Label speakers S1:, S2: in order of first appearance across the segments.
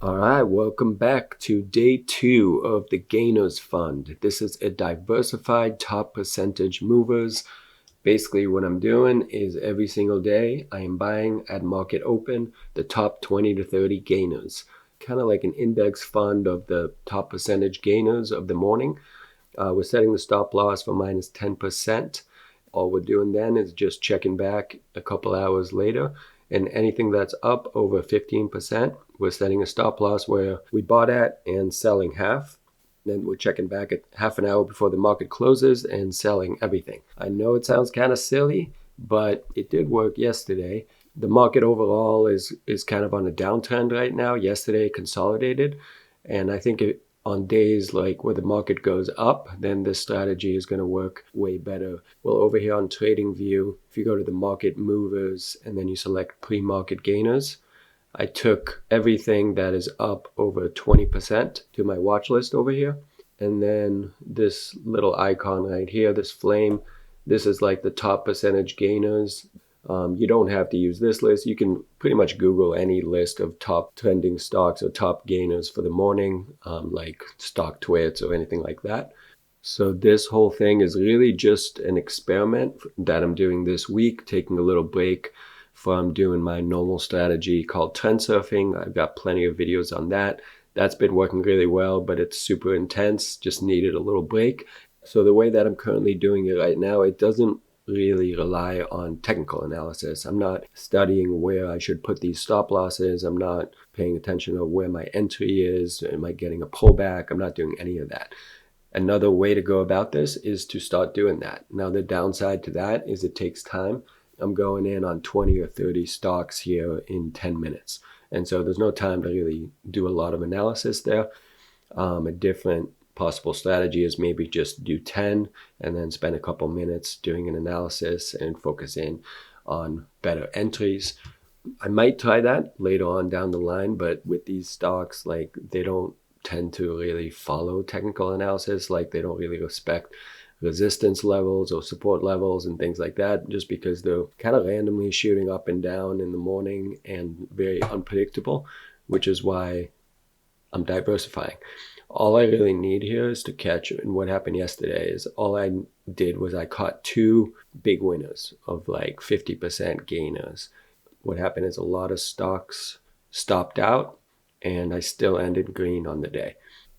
S1: All right, welcome back to day 2 of the Gainers Fund. This is a diversified top percentage movers. Basically what I'm doing is every single day I am buying at market open the top 20 to 30 gainers. Kind of like an index fund of the top percentage gainers of the morning. We're setting the stop loss for minus 10%. All we're doing then is just checking back a couple hours later, and anything that's up over 15%, we're setting a stop loss where we bought at and selling half. Then we're checking back at half an hour before the market closes and selling everything. I know it sounds kind of silly, but it did work yesterday. The market overall is kind of on a downtrend right now. Yesterday consolidated, and I think on days like where the market goes up, then this strategy is going to work way better. Well, over here on Tradingview, if you go to the market movers and then you select pre-market gainers, I took everything that is up over 20% to my watch list over here. And then this little icon right here, this flame, this is like the top percentage gainers. You don't have to use this list. You can pretty much Google any list of top trending stocks or top gainers for the morning, like Stocktwits or anything like that. So this whole thing is really just an experiment that I'm doing this week, taking a little break from doing my normal strategy called trend surfing. I've got plenty of videos on that. That's been working really well, but it's super intense, just needed a little break. So the way that I'm currently doing it right now, it doesn't really rely on technical analysis. I'm not studying where I should put these stop losses. I'm not paying attention to where my entry is. Am I getting a pullback? I'm not doing any of that. Another way to go about this is to start doing that. Now, the downside to that is it takes time. I'm going in on 20 or 30 stocks here in 10 minutes. And so there's no time to really do a lot of analysis there. A different possible strategy is maybe just do 10 and then spend a couple minutes doing an analysis and focus in on better entries. I might try that later on down the line, but with these stocks, like, they don't tend to really follow technical analysis. Like, they don't really respect resistance levels or support levels and things like that, just because they're kind of randomly shooting up and down in the morning and very unpredictable, which is why I'm diversifying. All I really need here is to catch, and what happened yesterday is all I did was I caught 2 big winners of like 50% gainers. What happened is a lot of stocks stopped out, and I still ended green on the day.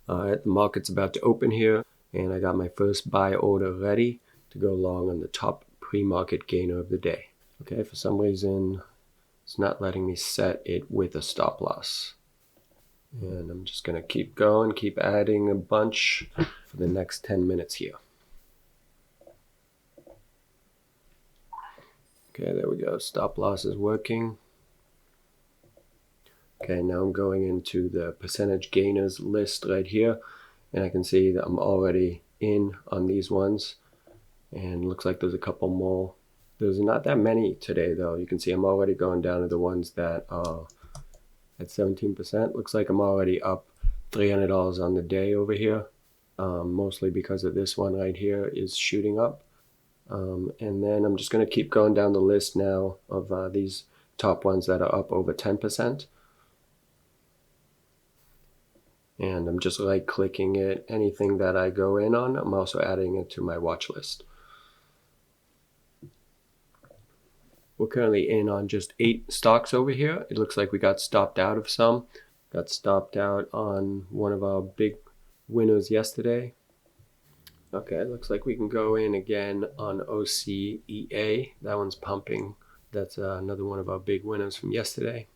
S1: All right, the market's about to open here, and I got my first buy order ready to go long on the top pre-market gainer of the day. Okay, for some reason, it's not letting me set it with a stop loss. And I'm just going to keep going, keep adding a bunch for the next 10 minutes here. Okay, there we go. Stop loss is working. Okay, now I'm going into the percentage gainers list right here. And I can see that I'm already in on these ones. And it looks like there's a couple more. There's not that many today, though. You can see I'm already going down to the ones that are at 17%. Looks like I'm already up $300 on the day over here, mostly because of this one right here is shooting up. And then I'm just going to keep going down the list now of these top ones that are up over 10%. And I'm just like clicking it. Anything that I go in on, I'm also adding it to my watch list. We're currently in on just 8 stocks over here. It looks like we got stopped out of some. Got stopped out on one of our big winners yesterday. Okay, looks like we can go in again on OCEA. That one's pumping. That's another one of our big winners from yesterday.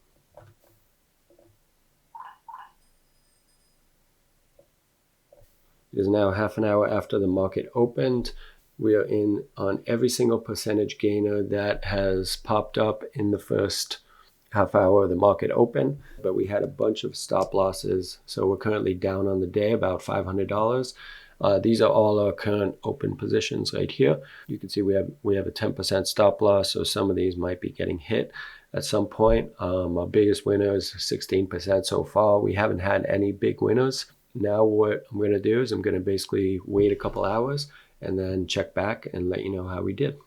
S1: It is now half an hour after the market opened. We are in on every single percentage gainer that has popped up in the first half hour of the market open, but we had a bunch of stop losses. So we're currently down on the day about $500. These are all our current open positions right here. You can see we have a 10% stop loss, so some of these might be getting hit at some point. Our biggest winner is 16% so far. We haven't had any big winners. Now what I'm going to do is I'm going to basically wait a couple hours and then check back and let you know how we did.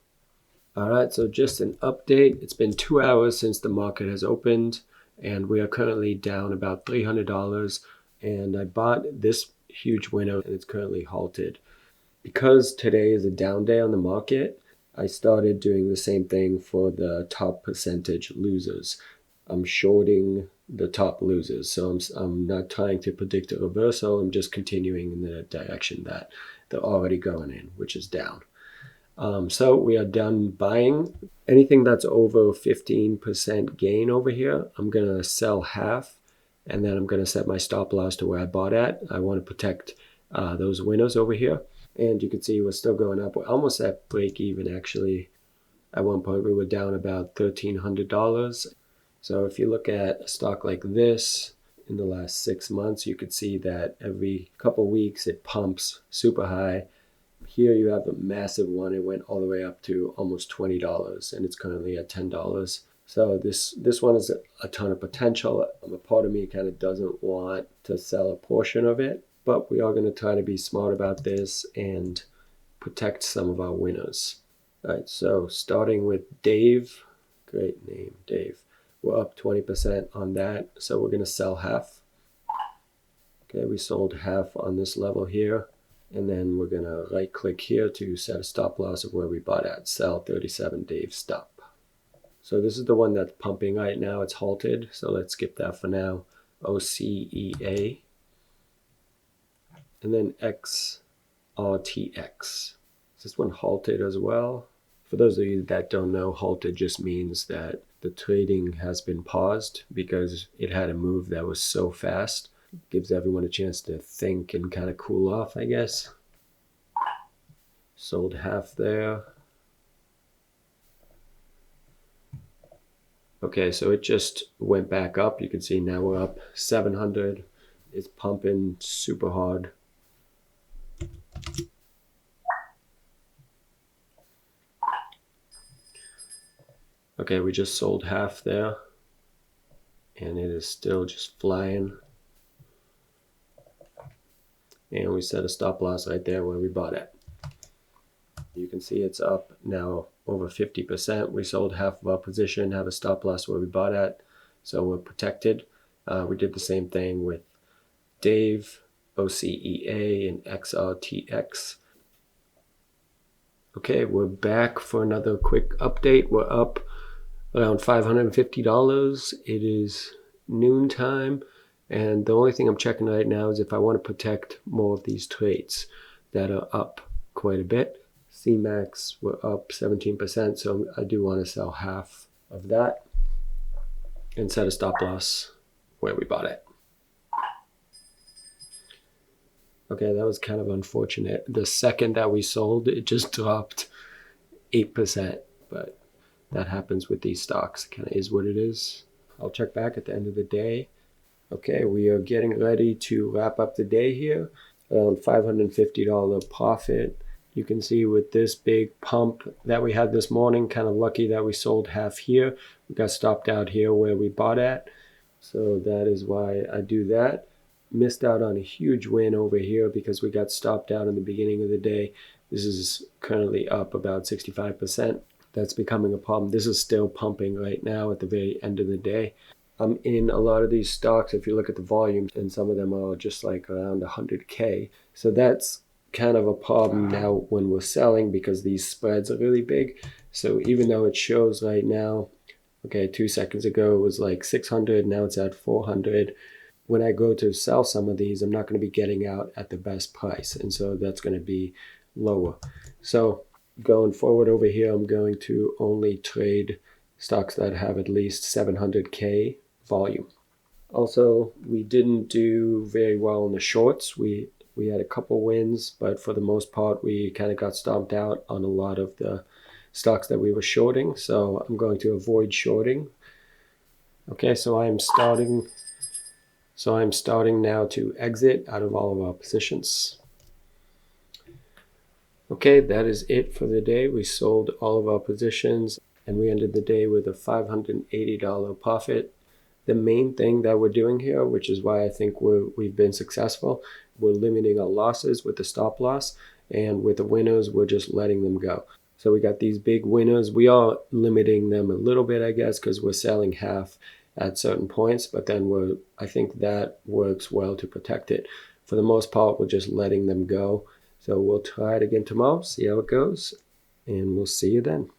S1: All right, so just an update. It's been 2 hours since the market has opened, and we are currently down about $300, and I bought this huge winner and it's currently halted. Because today is a down day on the market, I started doing the same thing for the top percentage losers. I'm shorting the top losers, so I'm not trying to predict a reversal. I'm just continuing in the direction that they're already going in, which is down. So we are done buying. Anything that's over 15% gain over here, I'm going to sell half, and then I'm going to set my stop loss to where I bought at. I want to protect those winners over here. And you can see we're still going up. We're almost at break even, actually. At one point, we were down about $1,300. So if you look at a stock like this in the last 6 months, you could see that every couple weeks it pumps super high. Here you have a massive one. It went all the way up to almost $20, and it's currently at $10. So this one is a ton of potential. A part of me kind of doesn't want to sell a portion of it, but we are going to try to be smart about this and protect some of our winners. All right, so starting with Dave. Great name, Dave. We're up 20% on that, so we're going to sell half. Okay, we sold half on this level here, and then we're going to right click here to set a stop loss of where we bought at. Sell 37, Dave, stop. So this is the one that's pumping right now. It's halted, so let's skip that for now. OCEA. And then XRTX. Is this one halted as well? For those of you that don't know, halted just means that the trading has been paused because it had a move that was so fast. It gives everyone a chance to think and kind of cool off, I guess. Sold half there. Okay, so it just went back up. You can see now we're up 700. It's pumping super hard. Okay, we just sold half there, and it is still just flying. And we set a stop loss right there where we bought it. You can see it's up now over 50%. We sold half of our position, have a stop loss where we bought at, so we're protected. We did the same thing with Dave, OCEA, and XRTX. Okay, we're back for another quick update. We're up around $550. It is noontime, and the only thing I'm checking right now is if I want to protect more of these trades that are up quite a bit. CMAX were up 17%, so I do want to sell half of that and set a stop loss where we bought it. Okay, that was kind of unfortunate. The second that we sold, it just dropped 8%, but that happens with these stocks. It kind of is what it is. I'll check back at the end of the day. Okay, we are getting ready to wrap up the day here. Around $550 profit. You can see with this big pump that we had this morning, kind of lucky that we sold half here. We got stopped out here where we bought at. So that is why I do that. Missed out on a huge win over here because we got stopped out in the beginning of the day. This is currently up about 65%. That's becoming a problem. This is still pumping right now at the very end of the day. I'm in a lot of these stocks. If you look at the volume, and some of them are just like around 100K. So that's kind of a problem now when we're selling because these spreads are really big. So even though it shows right now, okay, 2 seconds ago it was like 600, now it's at 400. When I go to sell some of these, I'm not going to be getting out at the best price, and so that's going to be lower. So going forward over here, I'm going to only trade stocks that have at least 700K volume. Also, we didn't do very well in the shorts. We had a couple wins, but for the most part, we kind of got stomped out on a lot of the stocks that we were shorting. So I'm going to avoid shorting. Okay, so I'm starting now to exit out of all of our positions. Okay, that is it for the day. We sold all of our positions and we ended the day with a $580 profit. The main thing that we're doing here, which is why I think we've been successful, we're limiting our losses with the stop loss, and with the winners, we're just letting them go. So we got these big winners. We are limiting them a little bit, I guess, because we're selling half at certain points, but then I think that works well to protect it. For the most part, we're just letting them go. So we'll try it again tomorrow, see how it goes, and we'll see you then.